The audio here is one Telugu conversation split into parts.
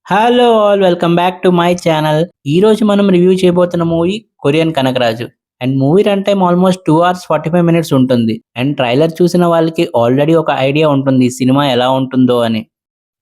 Hello all welcome back to my channel. ఈ రోజు మనం రివ్యూ చేయబోతున్న movie Korean Kanakaraju. And movie run time almost 2 hours 45 minutes ఉంటుంది. అండ్ ట్రైలర్ చూసిన వాళ్ళకి ఆల్రెడీ ఒక ఐడియా ఉంటుంది సినిమా ఎలా ఉంటుందో అని.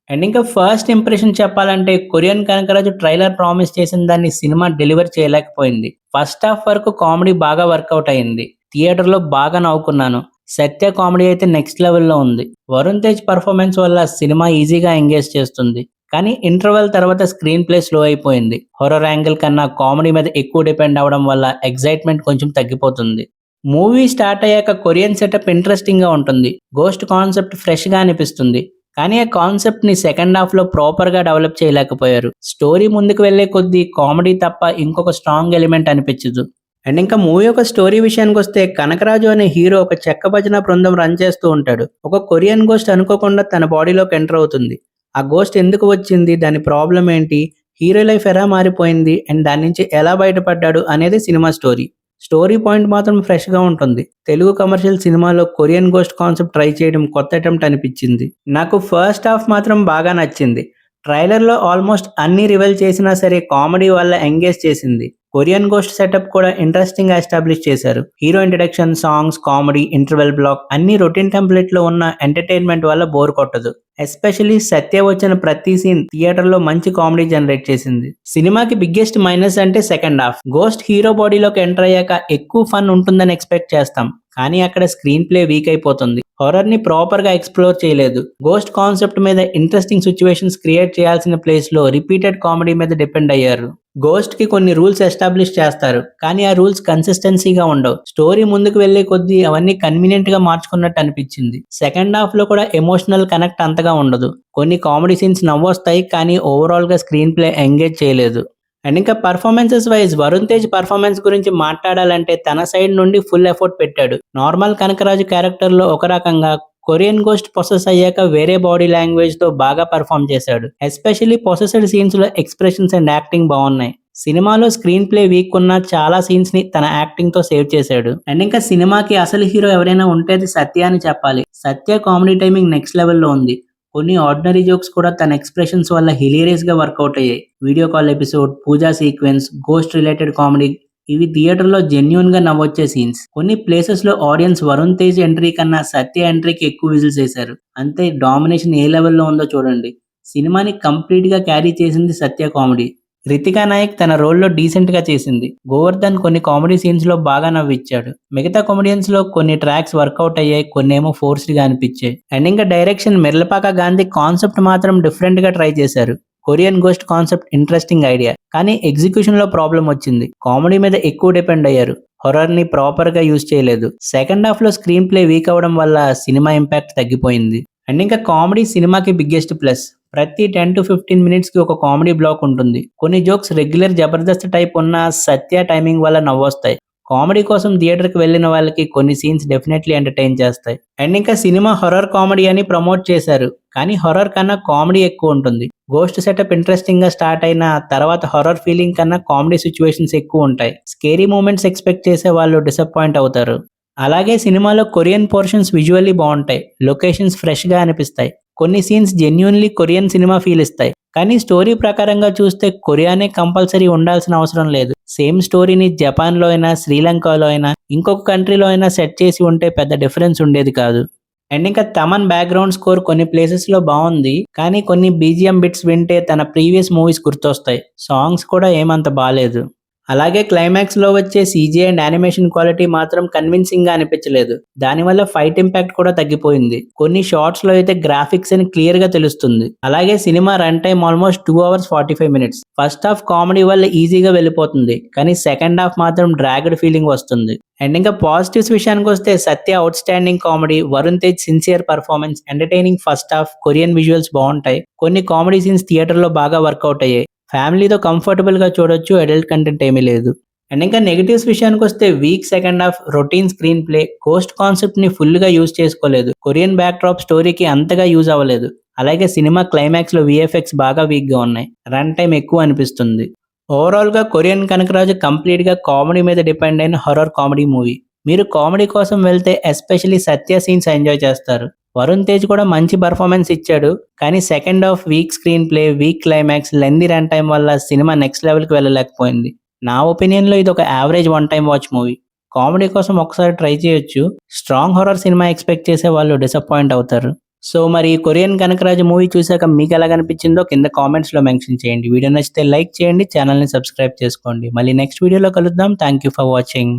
అండ్ ఇంకా ఫస్ట్ ఇంప్రెషన్ చెప్పాలంటే కొరియన్ కనకరాజు ట్రైలర్ ప్రామిస్ చేసిన దాన్ని సినిమా డెలివర్ చేయలేకపోయింది. ఫస్ట్ హాఫ్ వరకు కామెడీ బాగా వర్కౌట్ అయింది. థియేటర్లో బాగా నవ్వుకున్నాను. సత్య కామెడీ అయితే నెక్స్ట్ లెవెల్లో ఉంది. వరుణ్ తేజ్ పర్ఫార్మెన్స్ వల్ల సినిమా ఈజీగా ఎంగేజ్ చేస్తుంది. కానీ ఇంటర్వెల్ తర్వాత స్క్రీన్ ప్లే స్లో అయిపోయింది. హొర్రర్ యాంగిల్ కన్నా కామెడీ మీద ఎక్కువ డిపెండ్ అవ్వడం వల్ల ఎగ్జైట్మెంట్ కొంచెం తగ్గిపోతుంది. మూవీ స్టార్ట్ అయ్యాక కొరియన్ సెటప్ ఇంట్రెస్టింగ్ గా ఉంటుంది. గోస్ట్ కాన్సెప్ట్ ఫ్రెష్ గా అనిపిస్తుంది. కానీ ఆ కాన్సెప్ట్ ని సెకండ్ హాఫ్ లో ప్రాపర్ గా డెవలప్ చేయలేకపోయారు. స్టోరీ ముందుకు వెళ్లే కొద్దీ కామెడీ తప్ప ఇంకొక స్ట్రాంగ్ ఎలిమెంట్ అనిపించదు. అండ్ ఇంకా మూవీ యొక్క స్టోరీ విషయానికి వస్తే కనకరాజు అనే హీరో ఒక చెక్క భజన బృందం రన్ చేస్తూ ఉంటాడు. ఒక కొరియన్ గోస్ట్ అనుకోకుండా తన బాడీలోకి ఎంటర్ అవుతుంది. ఆ గోస్ట్ ఎందుకు వచ్చింది, దాని ప్రాబ్లం ఏంటి, హీరో లైఫ్ ఎలా మారిపోయింది అండ్ దాని నుంచి ఎలా బయటపడ్డాడు అనేది సినిమా స్టోరీ. స్టోరీ పాయింట్ మాత్రం ఫ్రెష్గా ఉంటుంది. తెలుగు కమర్షియల్ సినిమాలో కొరియన్ గోస్ట్ కాన్సెప్ట్ ట్రై చేయడం కొత్త అటెంప్ట్ అనిపించింది. నాకు ఫస్ట్ హాఫ్ మాత్రం బాగా నచ్చింది. ట్రైలర్లో ఆల్మోస్ట్ అన్ని రివెల్ చేసినా సరే కామెడీ వల్ల ఎంగేజ్ చేసింది. కొరియన్ గోస్ట్ సెటప్ కూడా ఇంట్రెస్టింగ్ గా ఎస్టాబ్లిష్ చేశారు. Hero introduction, songs, comedy, interval block అన్ని రొటీన్ టెంప్లెట్ లో ఉన్న ఎంటర్టైన్మెంట్ వల్ల బోర్ కొట్టదు. ఎస్పెషల్లీ సత్య వచ్చిన ప్రతి సీన్ థియేటర్ లో మంచి కామెడీ జనరేట్ చేసింది. సినిమాకి బిగ్గెస్ట్ మైనస్ అంటే సెకండ్ హాఫ్. గోస్ట్ హీరో బాడీలోకి ఎంటర్ అయ్యాక ఎక్కువ ఫన్ ఉంటుందని ఎక్స్పెక్ట్ చేస్తాం. కానీ అక్కడ స్క్రీన్ ప్లే వీక్ అయిపోతుంది. హారర్ ని ప్రాపర్ గా ఎక్స్ప్లోర్ చేయలేదు. గోస్ట్ కాన్సెప్ట్ మీద ఇంట్రెస్టింగ్ సిచ్యువేషన్స్ క్రియేట్ చేయాల్సిన ప్లేస్ లో రిపీటెడ్ కామెడీ మీద డిపెండ్ అయ్యారు. గోస్ట్ కి కొన్ని రూల్స్ ఎస్టాబ్లిష్ చేస్తారు, కానీ ఆ రూల్స్ కన్సిస్టెన్సీగా ఉండవు. స్టోరీ ముందుకు వెళ్లే కొద్దీ అవన్నీ కన్వీనియంట్ గా మార్చుకున్నట్టు అనిపించింది. సెకండ్ హాఫ్ లో కూడా ఎమోషనల్ కనెక్ట్ అంతగా ఉండదు. కొన్ని కామెడీ సీన్స్ నవ్వొస్తాయి, కానీ ఓవరాల్ గా స్క్రీన్ ప్లే ఎంగేజ్ చేయలేదు. అండ్ ఇంకా performances wise Varun Tej performance గురించి మాట్లాడాలంటే తన సైడ్ నుండి ఫుల్ ఎఫర్ట్ పెట్టాడు. నార్మల్ కనకరాజు క్యారెక్టర్ లో ఒక రకంగా, కొరియన్ గోస్ట్ పొసెస్ అయ్యాక వేరే బాడీ లాంగ్వేజ్ తో బాగా పర్ఫామ్ చేశాడు. ఎస్పెషల్లీ పొసెస్డ్ సీన్స్ లో ఎక్స్ప్రెషన్స్ అండ్ యాక్టింగ్ బాగున్నాయి. సినిమాలో స్క్రీన్ ప్లే వీక్ ఉన్న చాలా సీన్స్ ని తన యాక్టింగ్ తో సేవ్ చేశాడు. అండ్ ఇంకా సినిమాకి అసలు హీరో ఎవరైనా ఉంటే అది సత్య అని చెప్పాలి. సత్య కామెడీ టైమింగ్ నెక్స్ట్ లెవెల్లో ఉంది. కొన్ని ఆర్డినరీ జోక్స్ కూడా తన ఎక్స్ప్రెషన్స్ వల్ల హిలేరియస్ గా వర్కౌట్ అయ్యాయి. వీడియో కాల్ ఎపిసోడ్, పూజా సీక్వెన్స్, గోస్ట్ రిలేటెడ్ కామెడీ ఇవి థియేటర్లో జెన్యున్ గా నవ్వొచ్చే సీన్స్. కొన్ని ప్లేసెస్ లో ఆడియన్స్ వరుణ్ తేజ్ ఎంట్రీ కన్నా సత్య ఎంట్రీకి ఎక్కువ విజిల్స్ వేశారు. అంతే డామినేషన్ ఏ లెవెల్లో ఉందో చూడండి. సినిమాని కంప్లీట్ గా క్యారీ చేసింది సత్య కామెడీ. రితికా నాయక్ తన రోల్లో డీసెంట్ గా చేసింది. గోవర్ధన్ కొన్ని కామెడీ సీన్స్ లో బాగా నవ్విచ్చాడు. మిగతా కామెడియన్స్ లో కొన్ని ట్రాక్స్ వర్కౌట్ అయ్యాయి, కొన్ని ఏమో ఫోర్స్డ్ గా అనిపించాయి. అండ్ ఇంకా డైరెక్షన్ మిర్లపాక గాంధీ కాన్సెప్ట్ మాత్రం డిఫరెంట్ గా ట్రై చేశారు. Korean ghost concept interesting idea, కానీ ఎగ్జిక్యూషన్ లో ప్రాబ్లం వచ్చింది. కామెడీ మీద ఎక్కువ డిపెండ్ అయ్యారు. హొరర్ ని ప్రాపర్ గా యూజ్ చేయలేదు. సెకండ్ హాఫ్ లో స్క్రీన్ ప్లే వీక్ అవడం వల్ల సినిమా ఇంపాక్ట్ తగ్గిపోయింది. అండ్ ఇంకా కామెడీ సినిమాకి బిగ్గెస్ట్ ప్లస్. ప్రతి 10 to 15 minutes కి ఒక కామెడీ బ్లాక్ ఉంటుంది. కొన్ని జోక్స్ రెగ్యులర్ జబర్దస్త్ టైప్ ఉన్న సత్య టైమింగ్ వల్ల నవ్వొస్తాయి. కామెడీ కోసం థియేటర్ కి వెళ్ళిన వాళ్ళకి కొన్ని సీన్స్ డెఫినెట్లీ ఎంటర్టైన్ చేస్తాయి. అండ్ ఇంకా సినిమా హొరర్ కామెడీ అని ప్రమోట్ చేశారు, కానీ హొరర్ కన్నా కామెడీ ఎక్కువ ఉంటుంది. గోస్ట్ సెటప్ ఇంట్రెస్టింగ్ గా స్టార్ట్ అయిన తర్వాత హొరర్ ఫీలింగ్ కన్నా కామెడీ సిచ్యువేషన్స్ ఎక్కువ ఉంటాయి. స్కేరీ మూమెంట్స్ ఎక్స్పెక్ట్ చేసే వాళ్ళు డిసప్పాయింట్ అవుతారు. అలాగే సినిమాలో కొరియన్ పోర్షన్స్ విజువల్లీ బాగుంటాయి. లొకేషన్స్ ఫ్రెష్ గా అనిపిస్తాయి. కొన్ని scenes genuinely Korean cinema feel ఇస్తాయి. కానీ స్టోరీ ప్రకారంగా చూస్తే కొరియానే కంపల్సరీ ఉండాల్సిన అవసరం లేదు. సేమ్ స్టోరీని జపాన్ లో అయినా, శ్రీలంకలో అయినా, ఇంకొక కంట్రీలో అయినా సెట్ చేసి ఉంటే పెద్ద డిఫరెన్స్ ఉండేది కాదు. అండ్ ఇంకా తమన్ బ్యాక్గ్రౌండ్ స్కోర్ కొన్ని ప్లేసెస్ లో బాగుంది, కానీ కొన్ని బీజిఎం బిట్స్ వింటే తన ప్రీవియస్ మూవీస్ గుర్తొస్తాయి. సాంగ్స్ కూడా ఏమంత బాలేదు. అలాగే క్లైమాక్స్ లో వచ్చే సీజీ అండ్ యానిమేషన్ క్వాలిటీ మాత్రం కన్విన్సింగ్ గా అనిపించలేదు. దానివల్ల ఫైట్ ఇంపాక్ట్ కూడా తగ్గిపోయింది. కొన్ని షార్ట్స్ లో అయితే గ్రాఫిక్స్ అని క్లియర్ గా తెలుస్తుంది. అలాగే cinema run time almost 2 hours 45 minutes. First half comedy వల్ల ఈజీగా వెళ్ళిపోతుంది, కానీ సెకండ్ హాఫ్ మాత్రం డ్రాగ్డ్ ఫీలింగ్ వస్తుంది. అండ్ ఇంకా పాజిటివ్స్ విషయానికి వస్తే Satya outstanding comedy, Varun Tej sincere performance, entertaining first half, Korean visuals బాగుంటాయి. కొన్ని కామెడీ సీన్స్ థియేటర్ లో బాగా వర్కౌట్ అయ్యాయి. ఫ్యామిలీతో కంఫర్టబుల్ గా చూడొచ్చు, అడల్ట్ కంటెంట్ ఏమీ లేదు. అండ్ ఇంకా నెగిటివ్స్ విషయానికి వస్తే week second half, routine screen play, ghost concept ని ఫుల్ గా యూజ్ చేసుకోలేదు. కొరియన్ బ్యాక్ డ్రాప్ స్టోరీకి అంతగా యూజ్ అవ్వలేదు. అలాగే సినిమా క్లైమాక్స్ లో విఎఫ్ఎక్స్ బాగా వీక్ గా ఉన్నాయి. రన్ టైం ఎక్కువ అనిపిస్తుంది. ఓవరాల్ గా కొరియన్ కనకరాజు కంప్లీట్ గా కామెడీ మీద డిపెండ్ అయిన హొరర్ కామెడీ మూవీ. మీరు కామెడీ కోసం వెళ్తే ఎస్పెషల్లీ సత్య సీన్స్ ఎంజాయ్ చేస్తారు. వరుణ్ తేజ్ కూడా మంచి పర్ఫార్మెన్స్ ఇచ్చాడు. కానీ second half week screen play, week climax, lengthy run time వల్ల సినిమా నెక్స్ట్ లెవెల్కి వెళ్ళలేకపోయింది. నా ఒపీనియన్లో ఇది ఒక average one time watch movie. Comedy కోసం ఒకసారి ట్రై చేయొచ్చు. స్ట్రాంగ్ హారర్ సినిమా ఎక్స్పెక్ట్ చేసే వాళ్ళు డిసప్పాయింట్ అవుతారు. సో మరి కొరియన్ కనకరాజు మూవీ చూసాక మీకు ఎలా కనిపించిందో కింద కామెంట్స్లో మెన్షన్ చేయండి. వీడియో నచ్చితే లైక్ చేయండి, ఛానల్ని సబ్స్క్రైబ్ చేసుకోండి. మళ్ళీ నెక్స్ట్ వీడియోలో కలుద్దాం. Thank you for watching.